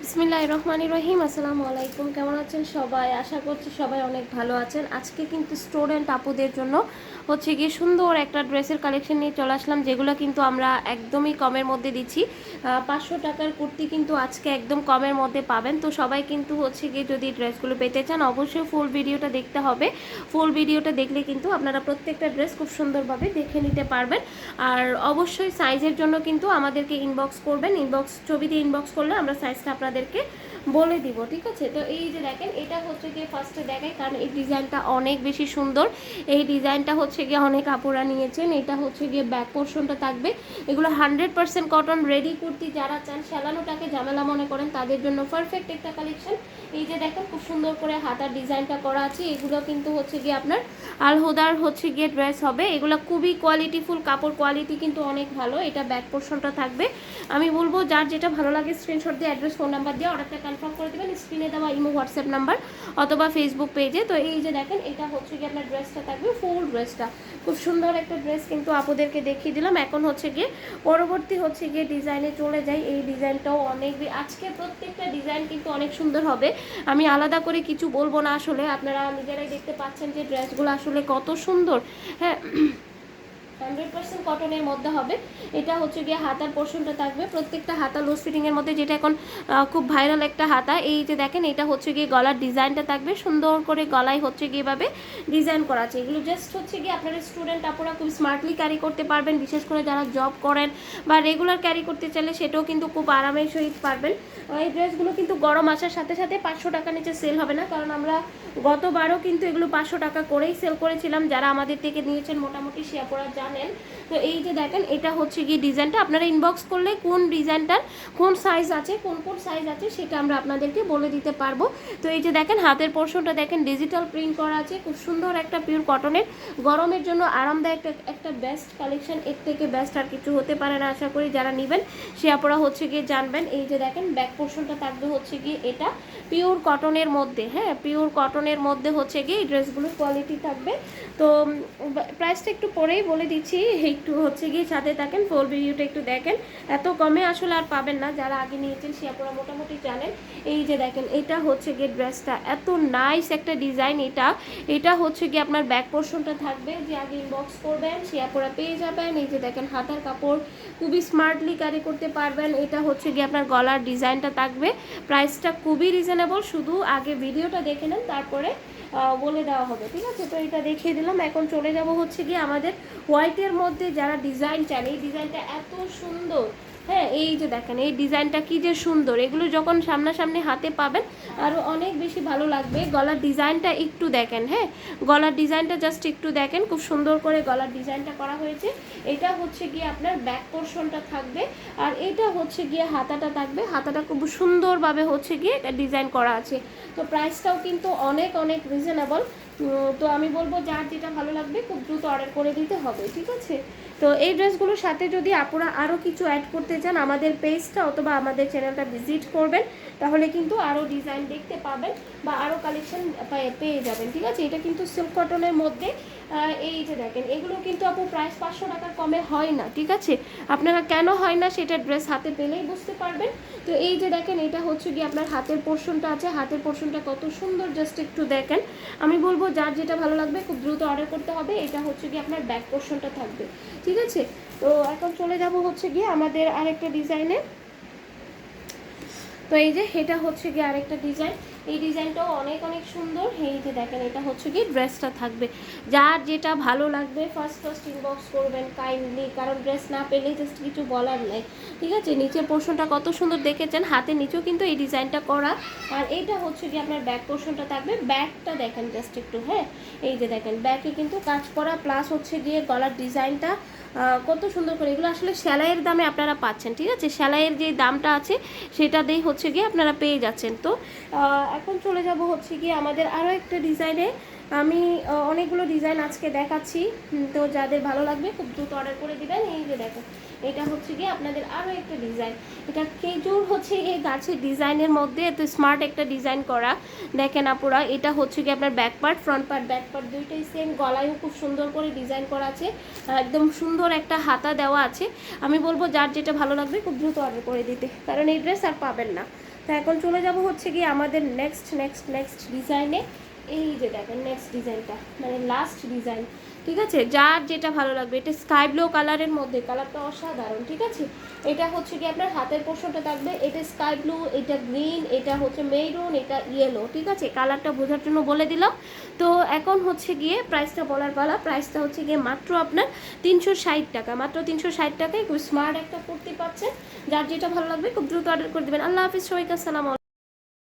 বিসমিল্লাহির রহমানির রহিম। আসসালামু আলাইকুম। কেমন আছেন সবাই? আশা করছি সবাই অনেক ভালো আছেন। আজকে কিন্তু স্টুডেন্ট আপুদের জন্য হচ্ছে গিয়ে সুন্দর একটা ড্রেসের কালেকশন নিয়ে চলে আসলাম, যেগুলো কিন্তু আমরা একদমই কমের মধ্যে দিচ্ছি। 500 টাকার কুর্তি কিন্তু আজকে একদম কমের মধ্যে পাবেন। তো সবাই কিন্তু হচ্ছে গিয়ে যদি ড্রেসগুলো পেতে চান অবশ্যই ফুল ভিডিওটা দেখতে হবে। ফুল ভিডিওটা দেখলে কিন্তু আপনারা প্রত্যেকটা ড্রেস খুব সুন্দরভাবে দেখে নিতে পারবেন। আর অবশ্যই সাইজের জন্য কিন্তু আমাদেরকে ইনবক্স করবেন। ছবি দিয়ে ইনবক্স করলে আমরা সাইজটা আপনাদেরকে বলে দিব, ঠিক আছে? তো এই যে দেখেন, এটা হচ্ছে গিয়ে ফার্স্টে দেখাই, কারণ এই ডিজাইনটা অনেক বেশি সুন্দর। এই ডিজাইনটা হচ্ছে গিয়ে অনেক আপুরা নিয়েছেন। এটা হচ্ছে গিয়ে ব্যাক পোর্শনটা থাকবে। এগুলো 100% কটন রেডি কুর্তি। যারা চান সেলানোটাকে ঝামেলা মনে করেন তাদের জন্য পারফেক্ট একটা কালেকশন। এই যে দেখেন খুব সুন্দর করে হাতার ডিজাইনটা করা আছে। এগুলো কিন্তু হচ্ছে গিয়ে আপনার আলহুদার হচ্ছে গিয়ে ড্রেস হবে। এগুলো খুবই কোয়ালিটিফুল, কাপড় কোয়ালিটি কিন্তু অনেক ভালো। এটা ব্যাক পোর্শনটা থাকবে। আমি বলবো যার যেটা ভালো লাগে স্ক্রিনশট দিয়ে অ্যাড্রেস ফোন নাম্বার দিয়ে অর্ডারটা কনফার্ম করে দেবেন স্ক্রিনে দেওয়া ইমো হোয়াটসঅ্যাপ নাম্বার অথবা ফেসবুক পেজে। তো এই যে দেখেন, এটা হচ্ছে গিয়ে আপনার ড্রেসটা থাকবে, ফুল ড্রেসটা খুব সুন্দর একটা ড্রেস কিন্তু আপুদেরকে দেখিয়ে দিলাম। এখন হচ্ছে গিয়ে পরবর্তী হচ্ছে গিয়ে ডিজাইনে চলে যাই। এই ডিজাইনটাও অনেক, আজকে প্রত্যেকটা ডিজাইন কিন্তু অনেক সুন্দর হবে। আমি আলাদা করে কিছু বলবো না, আসলে আপনারা নিজেরাই দেখতে পাচ্ছেন যে ড্রেসগুলো আসলে কত সুন্দর। হ্যাঁ, 100% কটনের মধ্যে হবে। এটা হচ্ছে গিয়ে হাতার পোর্শনটা থাকবে, প্রত্যেকটা হাতা লুজ ফিটিংয়ের মধ্যে, যেটা এখন খুব ভাইরাল একটা হাতা। এই যে দেখেন, এটা হচ্ছে গিয়ে গলার ডিজাইনটা থাকবে, সুন্দর করে গলায় হচ্ছে গিয়ে এভাবে ডিজাইন করা আছে। এগুলো জাস্ট হচ্ছে গিয়ে আপনারা স্টুডেন্ট আপনারা খুব স্মার্টলি ক্যারি করতে পারবেন, বিশেষ করে যারা জব করেন বা রেগুলার ক্যারি করতে চাইলে সেটাও কিন্তু খুব আরামের সহিত পারবেন। এই ড্রেসগুলো কিন্তু গরম আসার সাথে সাথে 500 টাকা নিচে সেল হবে না, কারণ আমরা গতবারও কিন্তু এগুলো 500 টাকা করেই সেল করেছিলাম। যারা আমাদের থেকে নিয়েছেন মোটামুটি সে আপনারা জানেন। তো এই যে দেখেন, এটা হচ্ছে গিয়ে ডিজাইনটা। আপনারা ইনবক্স করলে কোন ডিজাইনটার কোন সাইজ আছে, কোন কোন সাইজ আছে সেটা আমরা আপনাদেরকে বলে দিতে পারবো। তো এই যে দেখেন, হাতের পোর্শনটা দেখেন ডিজিটাল প্রিন্ট করা আছে, খুব সুন্দর একটা পিওর কটনের, গরমের জন্য আরামদায়ক একটা বেস্ট কালেকশন। এর থেকে বেস্ট আর কিছু হতে পারে না। আশা করি যারা নেবেন সে আপনারা হচ্ছে গিয়ে জানবেন। এই যে দেখেন, ব্যাক পোর্শনটা থাকবে হচ্ছে গিয়ে এটা পিওর কটনের মধ্যে। হ্যাঁ, পিওর কটনের মধ্যে হচ্ছে গিয়ে এই ড্রেসগুলোর কোয়ালিটি থাকবে। তো প্রাইসটা একটু পরেই বলে দিচ্ছি, একটু হচ্ছে গিয়ে সাথে থাকেন, ফুল ভিডিওটা একটু দেখেন। এত কমে আসলে আর পাবেন না, যারা আগে নিয়েছেন সে আপনারা মোটামুটি জানেন। এই যে দেখেন, এটা হচ্ছে গিয়ে ড্রেসটা, এত নাইস একটা ডিজাইন। এটা হচ্ছে গিয়ে আপনার ব্যাক পোর্শনটা থাকবে, যে আগে ইনবক্স করবেন সে আপনারা পেয়ে যাবেন। এই যে দেখেন, হাতার কাপড় খুবই স্মার্টলি ক্যারি করতে পারবেন। এটা হচ্ছে গিয়ে আপনার গলার ডিজাইনটা থাকবে। প্রাইসটা খুবই রিজনেবল, শুধু আগে ভিডিওটা দেখে নেন, তারপরে বলে দেওয়া হবে, ঠিক আছে? তো এটা দেখিয়ে দিলাম। এখন চলে যাব হচ্ছে গিয়ে আমাদের হোয়াইটের মধ্যে যারা ডিজাইন চান। এই ডিজাইনটা এত সুন্দর। হ্যাঁ, এই যে দেখেন, এই ডিজাইনটা কি যে সুন্দর। এগুলো যখন সামনাসামনি হাতে পাবেন আরও অনেক বেশি ভালো লাগবে। গলার ডিজাইনটা একটু দেখেন। হ্যাঁ, গলার ডিজাইনটা জাস্ট একটু দেখেন, খুব সুন্দর করে গলার ডিজাইনটা করা হয়েছে। এটা হচ্ছে গিয়ে আপনার ব্যাক পোর্শনটা থাকবে, আর এটা হচ্ছে গিয়ে হাতাটা থাকবে। হাতাটা খুব সুন্দরভাবে হচ্ছে গিয়ে ডিজাইন করা আছে। তো প্রাইসটাও কিন্তু অনেক অনেক রিজনেবল। তো আমি বলবো যার যেটা ভালো লাগবে খুব দ্রুত অর্ডার করে দিতে হবে, ঠিক আছে? তো এই ড্রেসগুলোর সাথে যদি আপনারা আরও কিছু অ্যাড করতে চান, আমাদের পেজটা অথবা আমাদের চ্যানেলটা ভিজিট করবেন, তাহলে কিন্তু আরও ডিজাইন দেখতে পাবেন বা আরও কালেকশন পেয়ে যাবেন, ঠিক আছে? এটা কিন্তু সিল্ক কটনের মধ্যে। এই যে দেখেন, এগুলো কিন্তু আপু প্রাইস 500 টাকার কমে হয় না, ঠিক আছে? আপনারা কেন হয় না সেটা ড্রেস হাতে পেলেই বুঝতে পারবেন। তো এই যে দেখেন, এটা হচ্ছে গিয়ে আপনার হাতের পোর্শনটা আছে। হাতের পোর্শনটা কত সুন্দর, জাস্ট একটু দেখেন। আমি বলবো যার যেটা ভালো লাগবে খুব দ্রুত অর্ডার করতে হবে। এটা হচ্ছে গিয়ে আপনার ব্যাক পোর্শনটা থাকবে, ঠিক আছে? তো এখন চলে যাব হচ্ছে গিয়ে আমাদের আরেকটা ডিজাইনে। তো এই যে এটা হচ্ছে গিয়ে আরেকটা ডিজাইন। এই ডিজাইনটাও অনেক অনেক সুন্দর। এই যে দেখেন, এটা হচ্ছে গিয়ে ড্রেসটা থাকবে। যার যেটা ভালো লাগবে ফার্স্ট ইনবক্স করবেন কাইন্ডলি, কারণ ড্রেস না পেলেই জাস্ট কিছু বলার নেই, ঠিক আছে? নিচের পোর্শনটা কত সুন্দর দেখেছেন, হাতের নিচেও কিন্তু এই ডিজাইনটা করা। আর এইটা হচ্ছে গিয়ে আপনার ব্যাক পোর্শনটা থাকবে। ব্যাকটা দেখেন জাস্ট একটু। হ্যাঁ, এই যে দেখেন, ব্যাকে কিন্তু কাজ করা, প্লাস হচ্ছে গিয়ে গলার ডিজাইনটা কত সুন্দর করে। এগুলো আসলে সেলাইয়ের দামে আপনারা পাচ্ছেন, ঠিক আছে? সেলাইয়ের যে দামটা আছে সেটা দিয়েই হচ্ছে গিয়ে আপনারা পেয়ে যাচ্ছেন। তো এখন চলে যাব হচ্ছে গিয়ে আমাদের আরও একটা ডিজাইনে। আমি অনেকগুলো ডিজাইন আজকে দেখাচ্ছি, তো যাদের ভালো লাগবে খুব দ্রুত অর্ডার করে দিবেন। এই যে দেখো, এটা হচ্ছে গিয়ে আপনাদের আরও একটা ডিজাইন। এটা খেজুর হচ্ছে এই গাছের ডিজাইনের মধ্যে এত স্মার্ট একটা ডিজাইন করা। দেখেন আপুরা, এটা হচ্ছে গিয়ে আপনার back part, front part, back part দুইটাই সেম। গলায়ও খুব সুন্দর করে ডিজাইন করা আছে, একদম সুন্দর একটা হাতা দেওয়া আছে। আমি বলবো যার যেটা ভালো লাগবে খুব দ্রুত অর্ডার করে দিতে, কারণ এই ড্রেস আর পাবেন না। তো এখন চলে যাব হচ্ছে গিয়ে আমাদের নেক্সট ডিজাইনে। এই যে দেখেন নেক্সট ডিজাইনটা, মানে লাস্ট ডিজাইন, ঠিক আছে? যার যেটা ভালো লাগবে, এটা স্কাই ব্লু কালারের মধ্যে, কালারটা অসাধারণ, ঠিক আছে? এটা হচ্ছে কি আপনার হাতের পোর্শনটা থাকবে, এটা স্কাই ব্লু, এটা গ্রিন, এটা হচ্ছে মেরুন, এটা ইয়েলো, ঠিক আছে? কালারটা বোঝার জন্য বলে দিলাম। তো এখন হচ্ছে গিয়ে প্রাইসটা বলার পালা। প্রাইসটা হচ্ছে গিয়ে মাত্র আপনার 360 টাকা, মাত্র 360 টাকায় খুব স্মার্ট একটা কুর্তি পাচ্ছেন। যার যেটা ভালো লাগবে খুব দ্রুত অর্ডার করে দেবেন। আল্লাহ হাফিজ সবাইকে, আসসালাম।